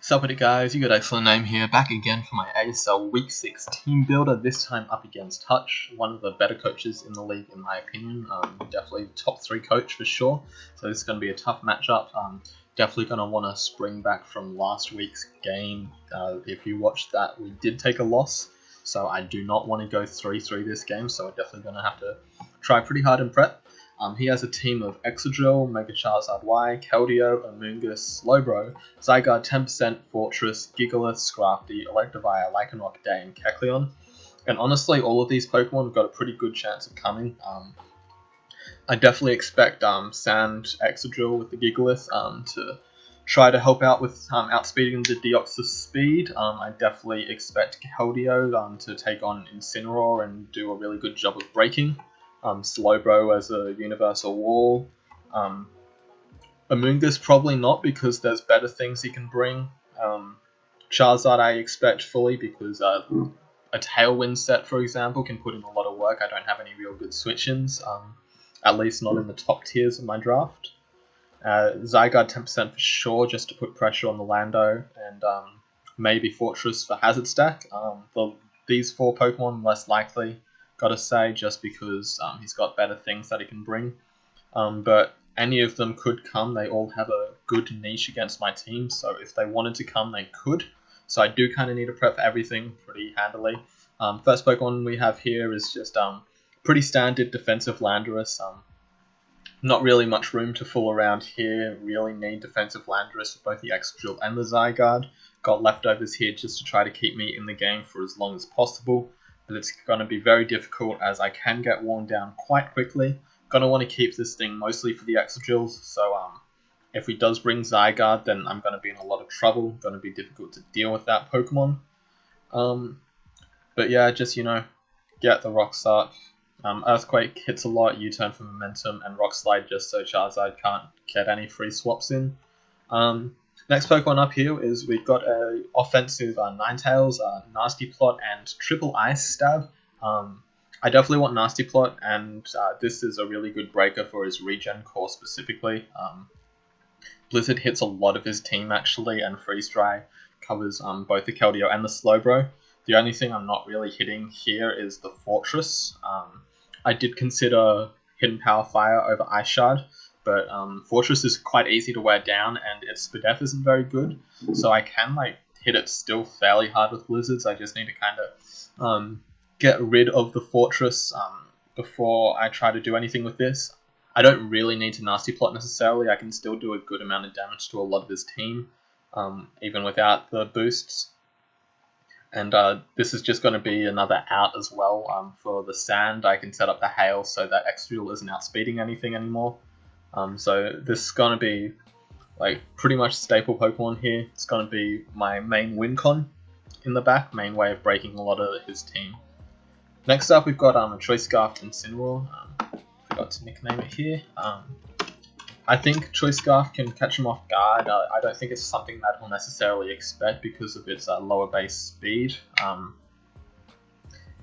Sup with it guys, you got excellent name here, back again for my ASL Week 6 Team Builder, this time up against Hutch, one of the better coaches in the league in my opinion, definitely top 3 coach for sure, so this is going to be a tough matchup. Definitely going to want to spring back from last week's game. If you watched that, we did take a loss, so I do not want to go 3-3 this game, so we're definitely going to have to try pretty hard in prep. He has a team of Exadrill, Mega Charizard Y, Keldeo, Amoonguss, Slowbro, Zygarde 10%, Fortress, Gigalith, Scrafty, Electivire, Lycanroc, Day, and Kecleon. And honestly, all of these Pokemon have got a pretty good chance of coming. I definitely expect Sand Exadrill with the Gigalith to try to help out with outspeeding the Deoxys speed. I definitely expect Keldeo to take on Incineroar and do a really good job of breaking. Slowbro as a universal wall. Amoonguss probably not, because there's better things he can bring. Charizard I expect fully, because a Tailwind set, for example, can put in a lot of work. I don't have any real good switch-ins, at least not in the top tiers of my draft. Zygarde 10% for sure, just to put pressure on the Lando, and maybe Fortress for Hazard Stack. These 4 Pokemon less likely, gotta say, just because he's got better things that he can bring. But any of them could come. They all have a good niche against my team, so if they wanted to come, they could. So I do kind of need to prep for everything pretty handily. First Pokemon we have here is just pretty standard defensive Landorus. Not really much room to fool around here. Really need defensive Landorus with both the Excadrill and the Zygarde. Got leftovers here just to try to keep me in the game for as long as possible. But it's going to be very difficult, as I can get worn down quite quickly. Going to want to keep this thing mostly for the Exadrills, so if he does bring Zygarde, then I'm going to be in a lot of trouble. Going to be difficult to deal with that Pokemon. But yeah, just, get the Rock Start. Earthquake hits a lot, U-turn for momentum, and Rock Slide just so Charizard can't get any free swaps in. Next Pokemon up here is we've got a offensive Ninetales, Nasty Plot, and Triple Ice Stab. I definitely want Nasty Plot, and this is a really good breaker for his regen core specifically. Blizzard hits a lot of his team actually, and Freeze Dry covers both the Keldeo and the Slowbro. The only thing I'm not really hitting here is the Fortress. I did consider Hidden Power Fire over Ice Shard, but Fortress is quite easy to wear down, and its Spadef isn't very good, so I can hit it still fairly hard with Blizzards. I just need to kind of get rid of the Fortress before I try to do anything with this. I don't really need to Nasty Plot necessarily. I can still do a good amount of damage to a lot of his team, even without the boosts. And this is just going to be another out as well. For the Sand, I can set up the Hail so that Exadrill isn't outspeeding anything anymore. So this is going to be pretty much staple Pokemon here. It's going to be my main win con in the back, main way of breaking a lot of his team. Next up, we've got a Choice Scarf and Incineroar. Forgot to nickname it here. I think Choice Scarf can catch him off guard. I don't think it's something that he'll necessarily expect because of its lower base speed.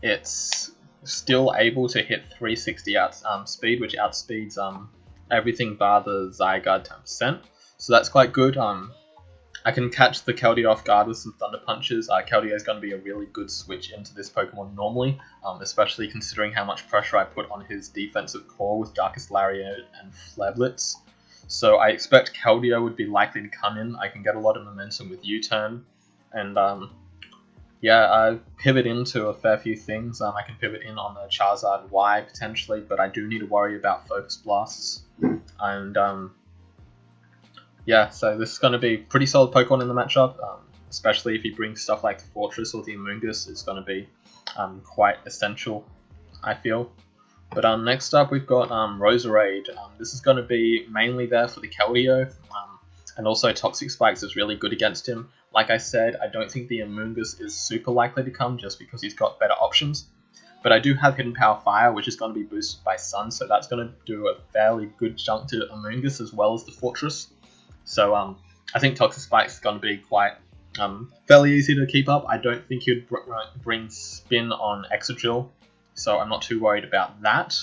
It's still able to hit 360 speed, which outspeeds everything bar the Zygarde 10%. So that's quite good. I can catch the Keldeo off guard with some Thunder Punches. Keldeo is going to be a really good switch into this Pokemon normally, especially considering how much pressure I put on his defensive core with Darkest Lariat and Flare Blitz. So I expect Keldeo would be likely to come in. I can get a lot of momentum with U-turn, and I pivot into a fair few things. I can pivot in on the Charizard Y potentially, but I do need to worry about Focus Blasts. And so this is going to be pretty solid Pokemon in the matchup, especially if he brings stuff like the Fortress or the Amoonguss. It's going to be quite essential, I feel. But next up we've got Roserade. This is going to be mainly there for the Keldeo, and also Toxic Spikes is really good against him. Like I said, I don't think the Amoonguss is super likely to come just because he's got better options. But I do have Hidden Power Fire, which is going to be boosted by Sun, so that's going to do a fairly good chunk to Amoonguss as well as the Fortress. So I think Toxic Spikes is going to be quite fairly easy to keep up. I don't think he'd bring Spin on Excadrill, so I'm not too worried about that.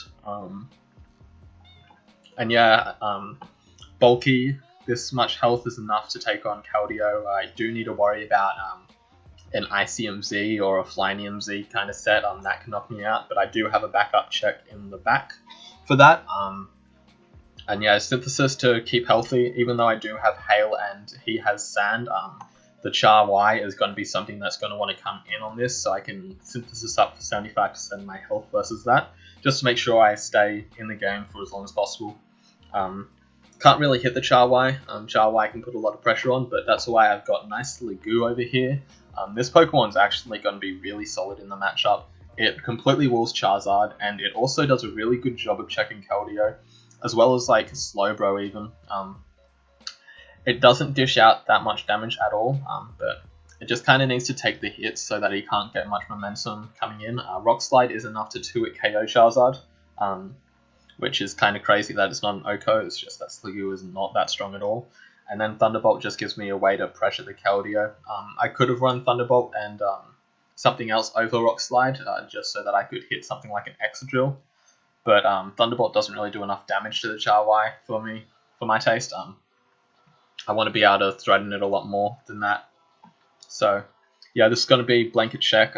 Bulky this much health is enough to take on Keldeo, I do need to worry about an ICMZ or a Flynium Z kind of set. That can knock me out, but I do have a backup check in the back for that. And yeah, Synthesis to keep healthy, even though I do have Hail and he has Sand. The Char Y is going to be something that's going to want to come in on this, so I can Synthesis up for 75% of my health versus that, just to make sure I stay in the game for as long as possible. Can't really hit the Char Y. Char Y can put a lot of pressure on, but that's why I've got nice Legoo over here. This Pokemon's actually going to be really solid in the matchup. It completely walls Charizard, and it also does a really good job of checking Keldeo, as well as like Slowbro even. It doesn't dish out that much damage at all, but it just kind of needs to take the hits so that he can't get much momentum coming in. Rock Slide is enough to 2-hit KO Charizard, which is kind of crazy that it's not an OHKO, it's just that Sliggoo is not that strong at all. And then Thunderbolt just gives me a way to pressure the Keldeo. I could have run Thunderbolt and something else over Rock Slide, just so that I could hit something like an Excadrill. But Thunderbolt doesn't really do enough damage to the Char Y for me, for my taste. I want to be able to threaten it a lot more than that. So yeah, this is going to be blanket check.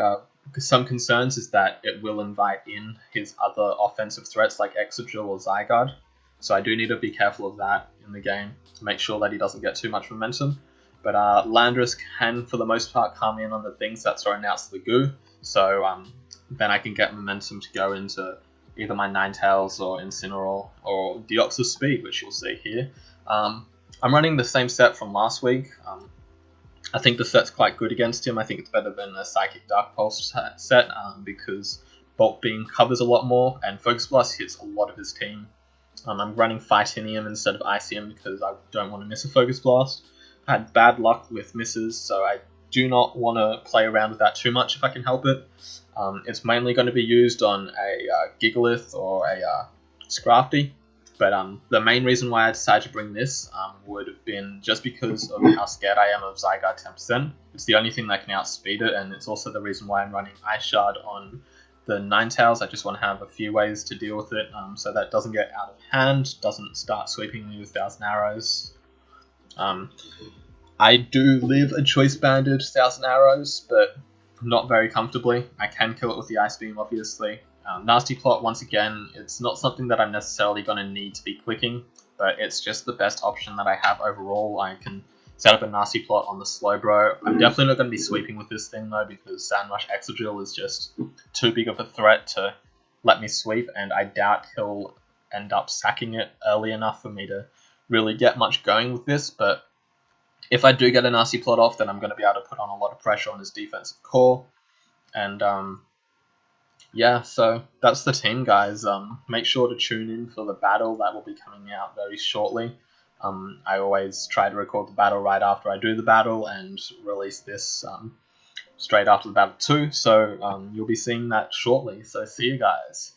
Some concerns is that it will invite in his other offensive threats like Excadrill or Zygarde. So I do need to be careful of that in the game to make sure that he doesn't get too much momentum. But Landorus can, for the most part, come in on the things that thrown out Sliggoo. So then I can get momentum to go into either my Ninetales or Incineroar or Deoxys Speed, which you'll see here. I'm running the same set from last week. I think the set's quite good against him. I think it's better than a Psychic Dark Pulse set because Bulk Beam covers a lot more and Focus Blast hits a lot of his team. I'm running Fightinium instead of Icium because I don't want to miss a Focus Blast. I had bad luck with misses, so I do not want to play around with that too much if I can help it. It's mainly going to be used on a Gigalith or a Scrafty. But the main reason why I decided to bring this would have been just because of how scared I am of Zygarde 10%. It's the only thing that can outspeed it, and it's also the reason why I'm running Ice Shard on the Ninetales. I just want to have a few ways to deal with it so that it doesn't get out of hand, doesn't start sweeping me with 1,000 Arrows. I do live a Choice Banded 1,000 Arrows, but not very comfortably. I can kill it with the Ice Beam, obviously. Nasty Plot, once again, it's not something that I'm necessarily going to need to be clicking, but it's just the best option that I have overall. I can set up a Nasty Plot on the Slowbro. I'm definitely not going to be sweeping with this thing though, because Sandrush Excadrill is just too big of a threat to let me sweep, and I doubt he'll end up sacking it early enough for me to really get much going with this. But if I do get a Nasty Plot off, then I'm going to be able to put on a lot of pressure on his defensive core. And yeah, so that's the team, guys. Make sure to tune in for the battle that will be coming out very shortly. I always try to record the battle right after I do the battle and release this straight after the battle too. So you'll be seeing that shortly. So see you guys.